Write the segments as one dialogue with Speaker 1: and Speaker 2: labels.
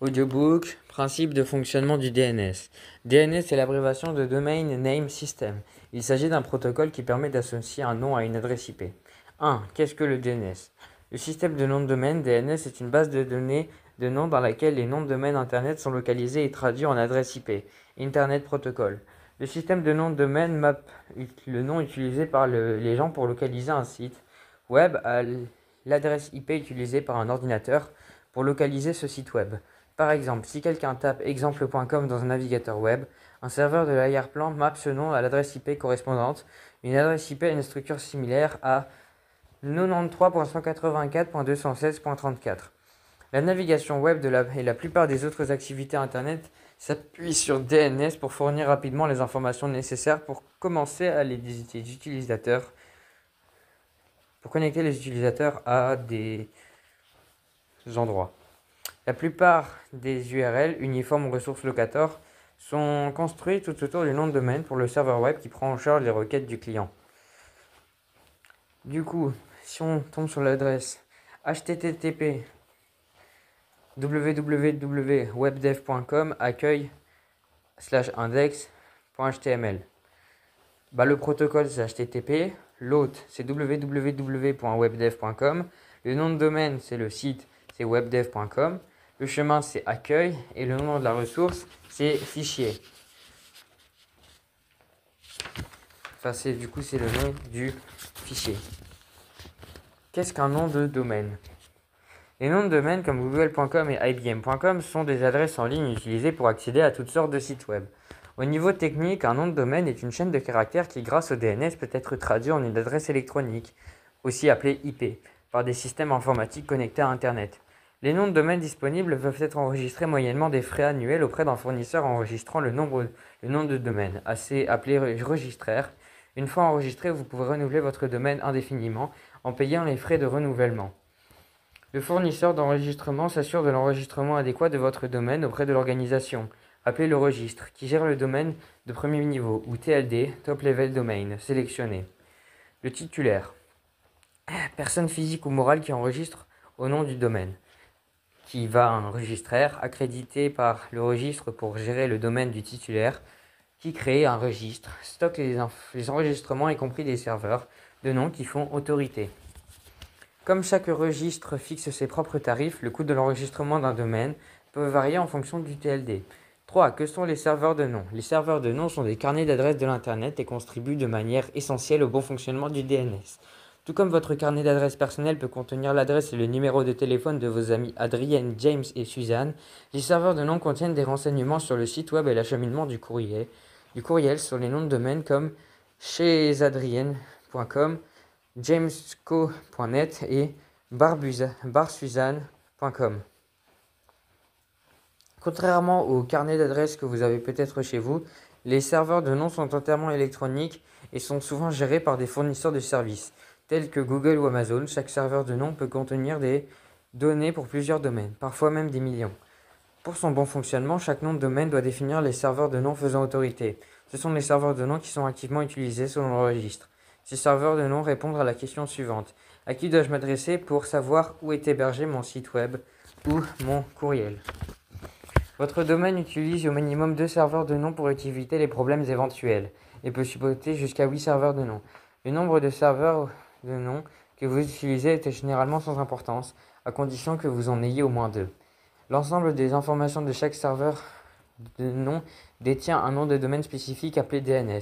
Speaker 1: Audiobook, principe de fonctionnement du DNS. DNS est l'abréviation de Domain Name System. Il s'agit d'un protocole qui permet d'associer un nom à une adresse IP. 1. Qu'est-ce que le DNS? Le système de nom de domaine DNS est une base de données de noms dans laquelle les noms de domaine Internet sont localisés et traduits en adresse IP. Internet Protocol. Le système de nom de domaine mappe le nom utilisé par les gens pour localiser un site web à l'adresse IP utilisée par un ordinateur pour localiser ce site web. Par exemple, si quelqu'un tape exemple.com dans un navigateur web, un serveur de l'arrière-plan mappe ce nom à l'adresse IP correspondante. Une adresse IP a une structure similaire à 93.184.216.34. La navigation web et la plupart des autres activités Internet s'appuient sur DNS pour fournir rapidement les informations nécessaires pour connecter les utilisateurs à des endroits. La plupart des URL, uniformes ou ressources locator, sont construits tout autour du nom de domaine pour le serveur web qui prend en charge les requêtes du client. Du coup, si on tombe sur l'adresse http www.webdev.com accueil/index.html, le protocole c'est HTTP, l'hôte c'est www.webdev.com, le nom de domaine c'est le site, c'est webdev.com, le chemin c'est accueil et le nom de la ressource c'est fichier. C'est le nom du fichier. Qu'est-ce qu'un nom de domaine? Les noms de domaine comme google.com et ibm.com sont des adresses en ligne utilisées pour accéder à toutes sortes de sites web. Au niveau technique, un nom de domaine est une chaîne de caractères qui, grâce au DNS, peut être traduit en une adresse électronique, aussi appelée IP, par des systèmes informatiques connectés à Internet. Les noms de domaine disponibles peuvent être enregistrés moyennant des frais annuels auprès d'un fournisseur enregistrant le nom de domaine, appelé registraire. Une fois enregistré, vous pouvez renouveler votre domaine indéfiniment en payant les frais de renouvellement. Le fournisseur d'enregistrement s'assure de l'enregistrement adéquat de votre domaine auprès de l'organisation, appelée le registre, qui gère le domaine de premier niveau, ou TLD, Top Level Domain, sélectionné. Le titulaire, personne physique ou morale qui enregistre au nom du domaine, qui va à un registraire accrédité par le registre pour gérer le domaine du titulaire, qui crée un registre, stocke les enregistrements y compris des serveurs de noms qui font autorité. Comme chaque registre fixe ses propres tarifs, le coût de l'enregistrement d'un domaine peut varier en fonction du TLD. 3. Que sont les serveurs de noms? Les serveurs de noms sont des carnets d'adresses de l'Internet et contribuent de manière essentielle au bon fonctionnement du DNS. Tout comme votre carnet d'adresses personnel peut contenir l'adresse et le numéro de téléphone de vos amis Adrienne, James et Suzanne, les serveurs de noms contiennent des renseignements sur le site web et l'acheminement du courriel sur les noms de domaine comme chesadrienne.com, jamesco.net et barsuzanne.com. Contrairement au carnet d'adresses que vous avez peut-être chez vous, les serveurs de noms sont entièrement électroniques et sont souvent gérés par des fournisseurs de services, tels que Google ou Amazon. Chaque serveur de nom peut contenir des données pour plusieurs domaines, parfois même des millions. Pour son bon fonctionnement, chaque nom de domaine doit définir les serveurs de noms faisant autorité. Ce sont les serveurs de noms qui sont activement utilisés selon le registre. Ces serveurs de noms répondent à la question suivante. À qui dois-je m'adresser pour savoir où est hébergé mon site web ou mon courriel? Votre domaine utilise au minimum 2 serveurs de noms pour éviter les problèmes éventuels et peut supporter jusqu'à 8 serveurs de noms. Le nombre de serveurs de noms que vous utilisez est généralement sans importance, à condition que vous en ayez au moins 2. L'ensemble des informations de chaque serveur de nom détient un nom de domaine spécifique appelé DNS,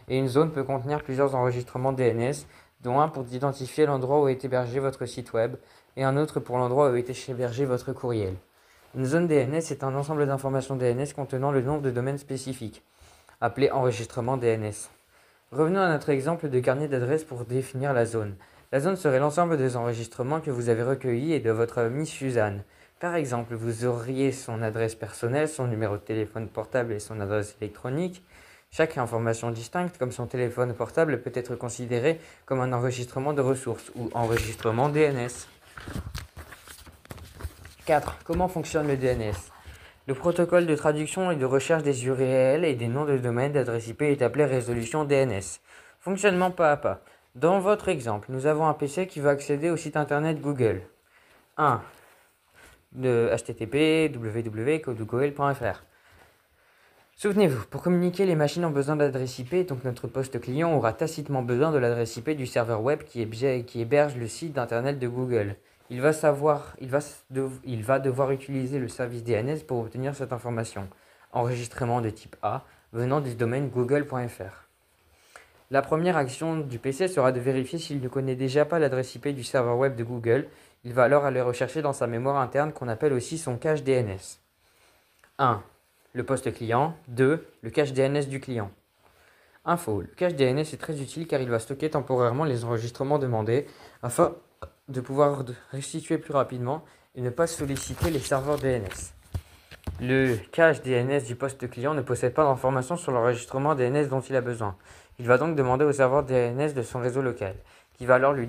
Speaker 1: et une zone peut contenir plusieurs enregistrements DNS, dont un pour identifier l'endroit où est hébergé votre site web, et un autre pour l'endroit où est hébergé votre courriel. Une zone DNS est un ensemble d'informations DNS contenant le nom de domaine spécifique, appelé enregistrement DNS. Revenons à notre exemple de carnet d'adresses pour définir la zone. La zone serait l'ensemble des enregistrements que vous avez recueillis et de votre amie Suzanne. Par exemple, vous auriez son adresse personnelle, son numéro de téléphone portable et son adresse électronique. Chaque information distincte, comme son téléphone portable, peut être considérée comme un enregistrement de ressources ou enregistrement DNS. 4. Comment fonctionne le DNS? Le protocole de traduction et de recherche des URL et des noms de domaine d'adresse IP est appelé résolution DNS. Fonctionnement pas à pas. Dans votre exemple, nous avons un PC qui veut accéder au site internet Google. 1. de http www.google.fr. Souvenez-vous, pour communiquer, les machines ont besoin d'adresse IP, donc notre poste client aura tacitement besoin de l'adresse IP du serveur web qui héberge le site d'internet de Google. Il va devoir utiliser le service DNS pour obtenir cette information. Enregistrement de type A venant du domaine google.fr. La première action du PC sera de vérifier s'il ne connaît déjà pas l'adresse IP du serveur web de Google. Il va alors aller rechercher dans sa mémoire interne qu'on appelle aussi son cache DNS. 1. Le poste client. 2. Le cache DNS du client. Info. Le cache DNS est très utile car il va stocker temporairement les enregistrements demandés afin de pouvoir restituer plus rapidement et ne pas solliciter les serveurs DNS. Le cache DNS du poste client ne possède pas d'informations sur l'enregistrement DNS dont il a besoin. Il va donc demander au serveur DNS de son réseau local, qui va alors lui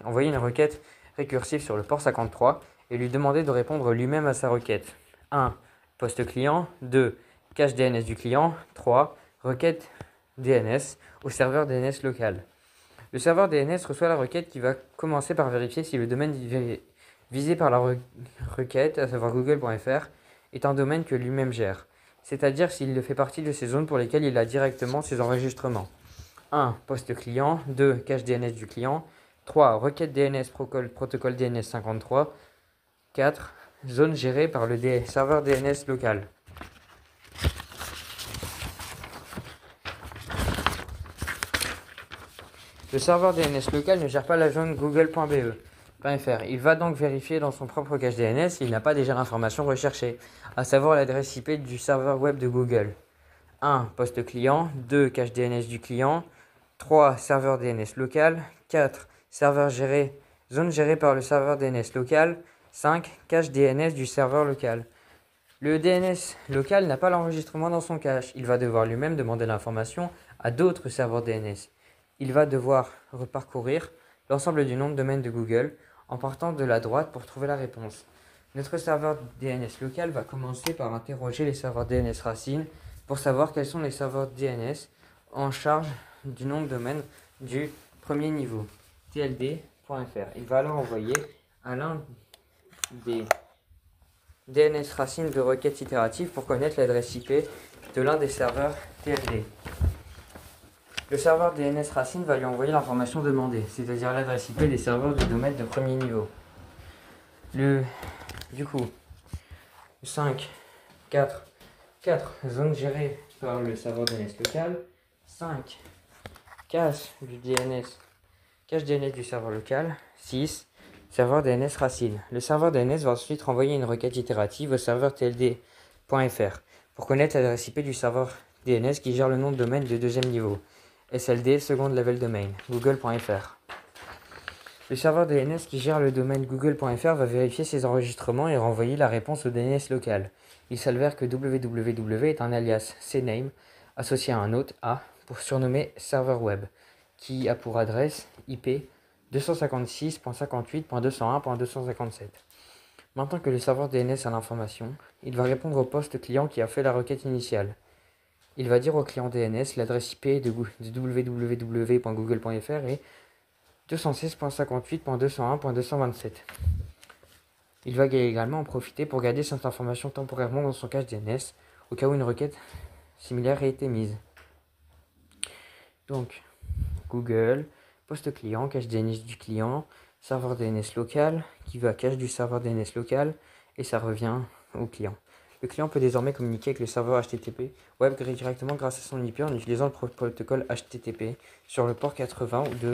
Speaker 1: envoyer une requête récursive sur le port 53 et lui demander de répondre lui-même à sa requête. 1. Poste client. 2. Cache DNS du client. 3. Requête DNS au serveur DNS local. Le serveur DNS reçoit la requête qui va commencer par vérifier si le domaine visé par la requête, à savoir google.fr, est un domaine que lui-même gère, c'est-à-dire s'il fait partie de ces zones pour lesquelles il a directement ses enregistrements. 1. Poste client. 2. Cache DNS du client. 3. Requête DNS protocole DNS 53. 4. Zone gérée par le serveur DNS local. Le serveur DNS local ne gère pas la zone google.be.fr. Il va donc vérifier dans son propre cache DNS s'il n'a pas déjà l'information recherchée, à savoir l'adresse IP du serveur web de Google. 1. Poste client. 2. Cache DNS du client. 3. Serveur DNS local. 4. Zone gérée par le serveur DNS local. 5. Cache DNS du serveur local. Le DNS local n'a pas l'enregistrement dans son cache. Il va devoir lui-même demander l'information à d'autres serveurs DNS. Il va devoir reparcourir l'ensemble du nom de domaine de Google en partant de la droite pour trouver la réponse. Notre serveur DNS local va commencer par interroger les serveurs DNS racines pour savoir quels sont les serveurs DNS en charge du nom de domaine du premier niveau, tld.fr. Il va alors envoyer à l'un des DNS racines de requêtes itératives pour connaître l'adresse IP de l'un des serveurs TLD. Le serveur DNS racine va lui envoyer l'information demandée, c'est-à-dire l'adresse IP des serveurs du domaine de premier niveau. Du coup, 5, 4, zone gérée par le serveur DNS local, 5, cache DNS du serveur local, 6, serveur DNS racine. Le serveur DNS va ensuite renvoyer une requête itérative au serveur tld.fr pour connaître l'adresse IP du serveur DNS qui gère le nom de domaine de deuxième niveau. SLD, second level domain, google.fr. Le serveur DNS qui gère le domaine google.fr va vérifier ses enregistrements et renvoyer la réponse au DNS local. Il s'avère que www est un alias cname associé à un hôte A pour surnommer serveur web, qui a pour adresse IP 256.58.201.257. Maintenant que le serveur DNS a l'information, il va répondre au poste client qui a fait la requête initiale. Il va dire au client DNS l'adresse IP de www.google.fr est 216.58.201.227. Il va également en profiter pour garder cette information temporairement dans son cache DNS au cas où une requête similaire ait été mise. Donc, Google, poste client, cache DNS du client, serveur DNS local, qui va cache du serveur DNS local, et ça revient au client. Le client peut désormais communiquer avec le serveur HTTP web directement grâce à son IP en utilisant le protocole HTTP sur le port 80 ou de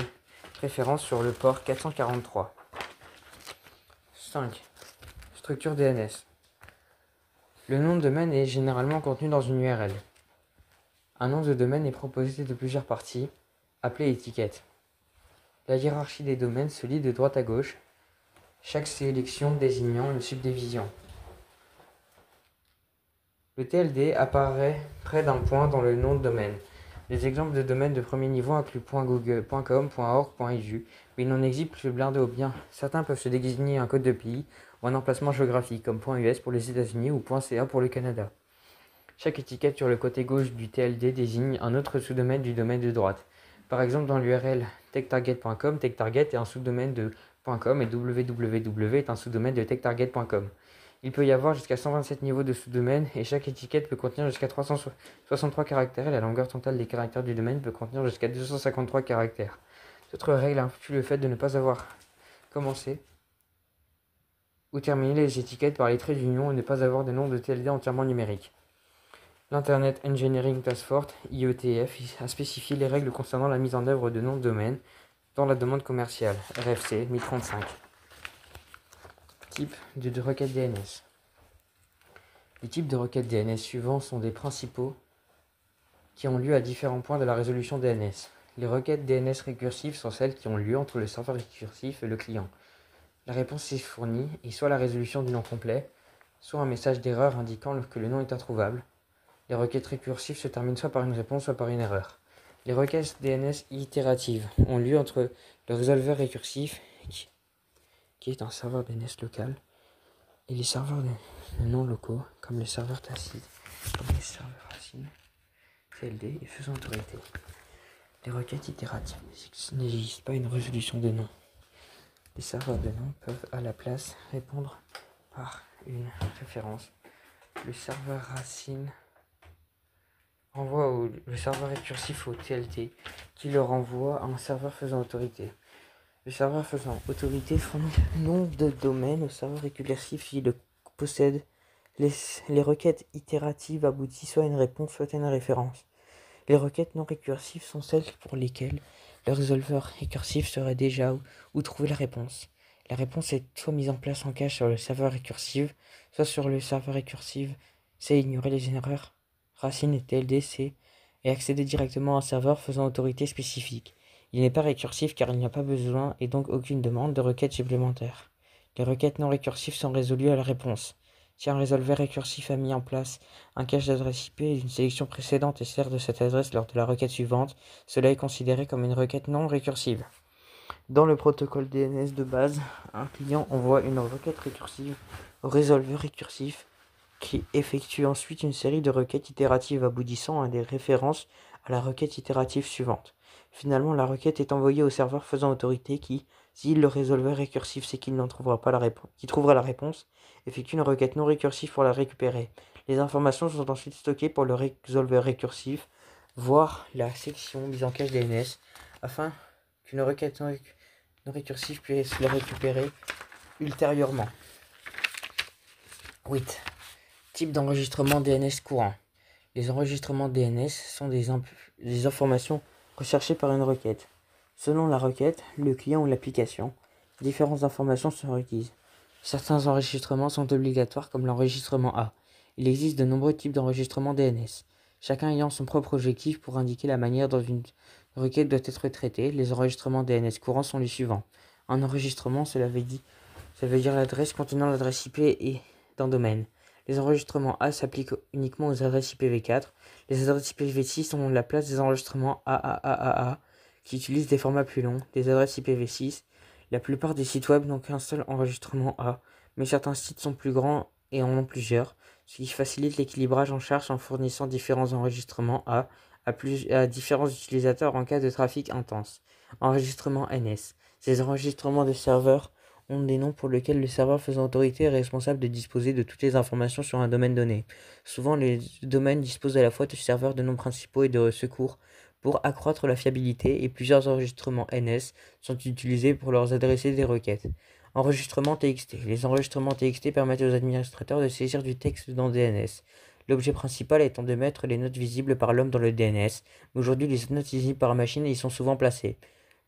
Speaker 1: préférence sur le port 443. 5. Structure DNS. Le nom de domaine est généralement contenu dans une URL. Un nom de domaine est proposé de plusieurs parties, appelées étiquettes. La hiérarchie des domaines se lit de droite à gauche, chaque sélection désignant une subdivision. Le TLD apparaît près d'un point dans le nom de domaine. Les exemples de domaines de premier niveau incluent .google, .com, .org, .edu, mais il n'en existe plus blindé au bien. Certains peuvent se désigner un code de pays ou un emplacement géographique, comme .us pour les États-Unis ou .ca pour le Canada. Chaque étiquette sur le côté gauche du TLD désigne un autre sous-domaine du domaine de droite. Par exemple, dans l'URL techtarget.com, techtarget est un sous-domaine de .com et www est un sous-domaine de techtarget.com. Il peut y avoir jusqu'à 127 niveaux de sous-domaines et chaque étiquette peut contenir jusqu'à 363 caractères et la longueur totale des caractères du domaine peut contenir jusqu'à 253 caractères. D'autres règles incluent le fait de ne pas avoir commencé ou terminé les étiquettes par les traits d'union et ne pas avoir de nom de TLD entièrement numérique. L'Internet Engineering Task Force, IETF, a spécifié les règles concernant la mise en œuvre de noms de domaine dans la demande commerciale, RFC 1035. Type de requête DNS. Les types de requêtes DNS suivants sont des principaux qui ont lieu à différents points de la résolution DNS. Les requêtes DNS récursives sont celles qui ont lieu entre le serveur récursif et le client. La réponse est fournie et soit la résolution du nom complet, soit un message d'erreur indiquant que le nom est introuvable. Les requêtes récursives se terminent soit par une réponse, soit par une erreur. Les requêtes DNS itératives ont lieu entre le résolveur récursif, qui est un serveur DNS local, et les serveurs non locaux, comme les serveurs tacites, comme les serveurs racines, TLD et faisant autorité. Les requêtes itératives n'exigent pas une résolution de nom. Les serveurs de nom peuvent à la place répondre par une référence. Le serveur racine renvoie le serveur récursif au TLT qui le renvoie à un serveur faisant autorité. Le serveur faisant autorité fournit le nom de domaine au serveur récursif s'il le possède. Les requêtes itératives aboutissent soit à une réponse, soit à une référence. Les requêtes non récursives sont celles pour lesquelles le résolveur récursif saurait déjà où trouver la réponse. La réponse est soit mise en place en cache sur le serveur récursif, soit sur le serveur récursif, c'est ignorer les erreurs racine et TLDC et accéder directement à un serveur faisant autorité spécifique. Il n'est pas récursif car il n'y a pas besoin et donc aucune demande de requête supplémentaire. Les requêtes non récursives sont résolues à la réponse. Si un résolveur récursif a mis en place un cache d'adresse IP d'une sélection précédente et sert de cette adresse lors de la requête suivante, cela est considéré comme une requête non récursive. Dans le protocole DNS de base, un client envoie une requête récursive au résolveur récursif qui effectue ensuite une série de requêtes itératives aboutissant à des références à la requête itérative suivante. Finalement, la requête est envoyée au serveur faisant autorité qui, si le résolveur récursif sait qu'il n'en trouvera pas qui trouvera la réponse, effectue une requête non récursive pour la récupérer. Les informations sont ensuite stockées pour le résolveur récursif, voire la section mise en cache DNS, afin qu'une requête non récursive puisse les récupérer ultérieurement. 8. Type d'enregistrement DNS courant. Les enregistrements DNS sont des informations recherchées par une requête. Selon la requête, le client ou l'application, différentes informations sont requises. Certains enregistrements sont obligatoires comme l'enregistrement A. Il existe de nombreux types d'enregistrements DNS, chacun ayant son propre objectif pour indiquer la manière dont une requête doit être traitée. Les enregistrements DNS courants sont les suivants. Un enregistrement, ça veut dire l'adresse contenant l'adresse IP et d'un domaine. Les enregistrements A s'appliquent uniquement aux adresses IPv4. Les adresses IPv6 ont la place des enregistrements AAAAA qui utilisent des formats plus longs. Les adresses IPv6, la plupart des sites web n'ont qu'un seul enregistrement A, mais certains sites sont plus grands et en ont plusieurs, ce qui facilite l'équilibrage en charge en fournissant différents enregistrements A à différents utilisateurs en cas de trafic intense. Enregistrement NS. Ces enregistrements de serveurs ont des noms pour lesquels le serveur faisant autorité est responsable de disposer de toutes les informations sur un domaine donné. Souvent, les domaines disposent à la fois de serveurs de noms principaux et de secours pour accroître la fiabilité et plusieurs enregistrements NS sont utilisés pour leur adresser des requêtes. Enregistrement TXT. Les enregistrements TXT permettent aux administrateurs de saisir du texte dans DNS. L'objet principal étant de mettre les notes visibles par l'homme dans le DNS, mais aujourd'hui les notes visibles par machine y sont souvent placées.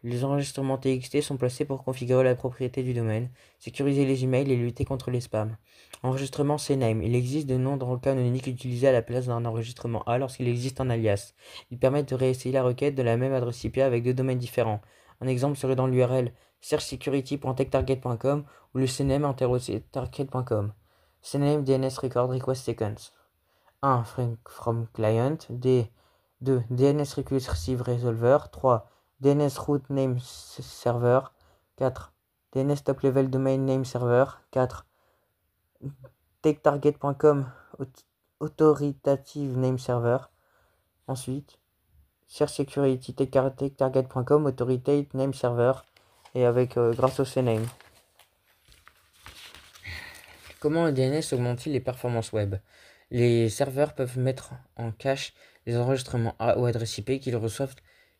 Speaker 1: Les enregistrements TXT sont placés pour configurer la propriété du domaine, sécuriser les emails et lutter contre les spams. Enregistrement CNAME. Il existe des noms dans le canonique utilisés à la place d'un enregistrement A lorsqu'il existe un alias. Ils permettent de réessayer la requête de la même adresse IP avec deux domaines différents. Un exemple serait dans l'URL searchsecurity.techtarget.com ou le cname-target.com. CNAME DNS Record Request Sequence. 1. From Client. 2. DNS Recursive Resolver. 3. DNS Route Name Server. 4. DNS Top Level Domain Name Server. 4. TechTarget.com Authoritative Name Server. Ensuite, Search Security TechTarget.com Authoritative Name Server. et grâce au CNAME. Comment le DNS augmente-t-il les performances web? Les serveurs peuvent mettre en cache les enregistrements ou adresses IP qu'ils reçoivent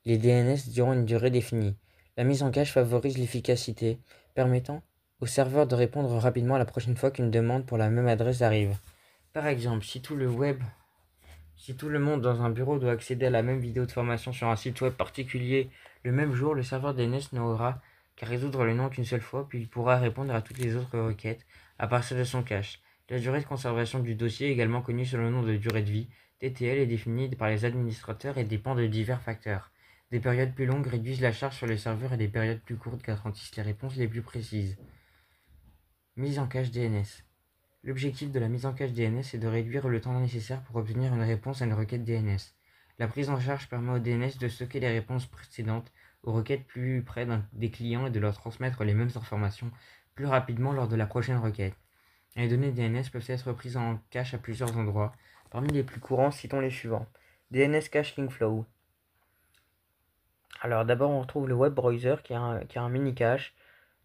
Speaker 1: les DNS durant une durée définie. La mise en cache favorise l'efficacité, permettant au serveur de répondre rapidement la prochaine fois qu'une demande pour la même adresse arrive. Par exemple, si tout le monde dans un bureau doit accéder à la même vidéo de formation sur un site web particulier le même jour, le serveur DNS n'aura qu'à résoudre le nom qu'une seule fois, puis il pourra répondre à toutes les autres requêtes à partir de son cache. La durée de conservation du dossier, également connue sous le nom de durée de vie, TTL, est définie par les administrateurs et dépend de divers facteurs. Des périodes plus longues réduisent la charge sur les serveurs et des périodes plus courtes garantissent les réponses les plus précises. Mise en cache DNS. L'objectif de la mise en cache DNS est de réduire le temps nécessaire pour obtenir une réponse à une requête DNS. La prise en charge permet au DNS de stocker les réponses précédentes aux requêtes plus près des clients et de leur transmettre les mêmes informations plus rapidement lors de la prochaine requête. Les données DNS peuvent être prises en cache à plusieurs endroits. Parmi les plus courants, citons les suivants. DNS Cache Link Flow. Alors d'abord, on retrouve le web browser qui a un mini cache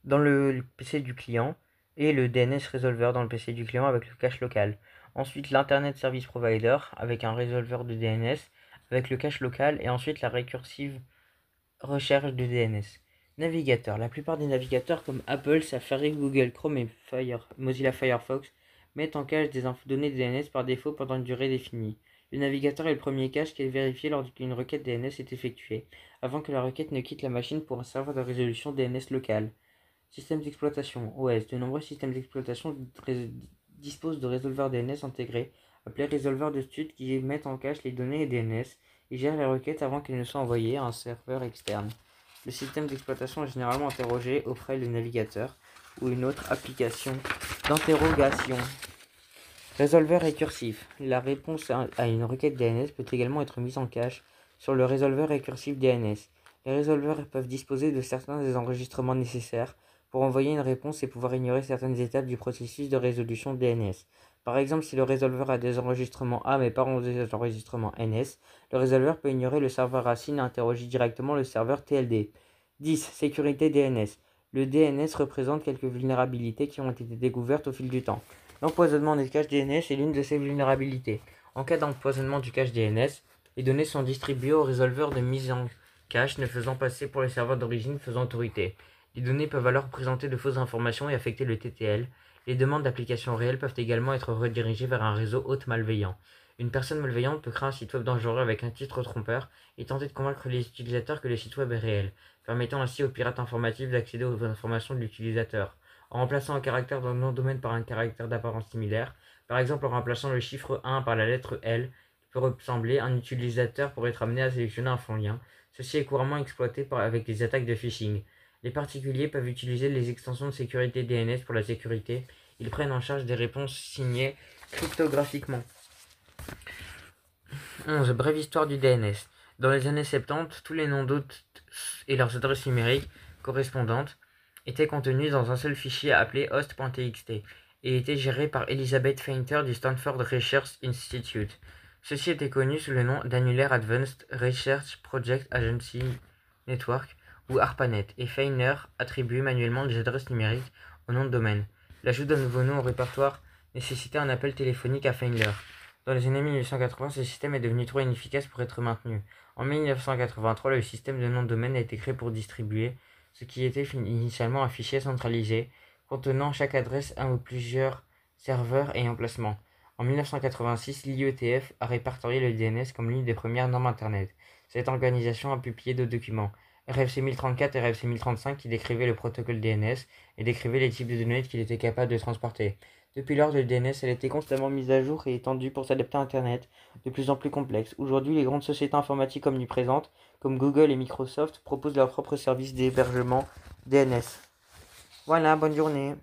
Speaker 1: dans le PC du client et le DNS Resolver dans le PC du client avec le cache local. Ensuite, l'Internet Service Provider avec un résolveur de DNS avec le cache local et ensuite la récursive recherche de DNS. Navigateur. La plupart des navigateurs comme Apple, Safari, Google Chrome et Mozilla Firefox mettent en cache des données DNS par défaut pendant une durée définie. Le navigateur est le premier cache qui est vérifié lors qu'une requête DNS est effectuée, avant que la requête ne quitte la machine pour un serveur de résolution DNS local. Système d'exploitation OS. De nombreux systèmes d'exploitation disposent de résolveurs DNS intégrés, appelés résolveurs de stud, qui mettent en cache les données DNS et gèrent les requêtes avant qu'elles ne soient envoyées à un serveur externe. Le système d'exploitation est généralement interrogé auprès du navigateur ou une autre application d'interrogation. Résolveur récursif. La réponse à une requête DNS peut également être mise en cache sur le résolveur récursif DNS. Les résolveurs peuvent disposer de certains des enregistrements nécessaires pour envoyer une réponse et pouvoir ignorer certaines étapes du processus de résolution DNS. Par exemple, si le résolveur a des enregistrements A mais pas des enregistrements NS, le résolveur peut ignorer le serveur racine et interroger directement le serveur TLD. 10. Sécurité DNS. Le DNS représente quelques vulnérabilités qui ont été découvertes au fil du temps. L'empoisonnement des caches DNS est l'une de ces vulnérabilités. En cas d'empoisonnement du cache DNS, les données sont distribuées au résolveur de mise en cache ne faisant passer pour les serveurs d'origine faisant autorité. Les données peuvent alors présenter de fausses informations et affecter le TTL. Les demandes d'applications réelles peuvent également être redirigées vers un réseau hôte malveillant. Une personne malveillante peut créer un site web dangereux avec un titre trompeur et tenter de convaincre les utilisateurs que le site web est réel, permettant ainsi aux pirates informatifs d'accéder aux informations de l'utilisateur. En remplaçant un caractère dans le nom de domaine par un caractère d'apparence similaire, par exemple en remplaçant le chiffre 1 par la lettre L, qui peut ressembler, un utilisateur pourrait être amené à sélectionner un fond lien. Ceci est couramment exploité avec des attaques de phishing. Les particuliers peuvent utiliser les extensions de sécurité DNS pour la sécurité. Ils prennent en charge des réponses signées cryptographiquement. 11. Brève histoire du DNS. Dans les années 70, tous les noms d'hôtes et leurs adresses numériques correspondantes étaient contenus dans un seul fichier appelé host.txt et étaient gérés par Elizabeth Fainter du Stanford Research Institute. Ceci était connu sous le nom d'Annular Advanced Research Project Agency Network ou ARPANET, et Feiner attribuait manuellement des adresses numériques au nom de domaine. L'ajout d'un nouveau nom au répertoire nécessitait un appel téléphonique à Feiner. Dans les années 1980, ce système est devenu trop inefficace pour être maintenu. En 1983, le système de nom de domaine a été créé pour distribuer ce qui était initialement un fichier centralisé contenant chaque adresse, un ou plusieurs serveurs et emplacements. En 1986, l'IETF a répertorié le DNS comme l'une des premières normes Internet. Cette organisation a publié deux documents, RFC 1034 et RFC 1035, qui décrivaient le protocole DNS et décrivaient les types de données qu'il était capable de transporter. Depuis lors, le DNS a été constamment mis à jour et étendu pour s'adapter à Internet, de plus en plus complexe. Aujourd'hui, les grandes sociétés informatiques omniprésentes, comme Google et Microsoft, proposent leurs propres services d'hébergement DNS. Voilà, bonne journée.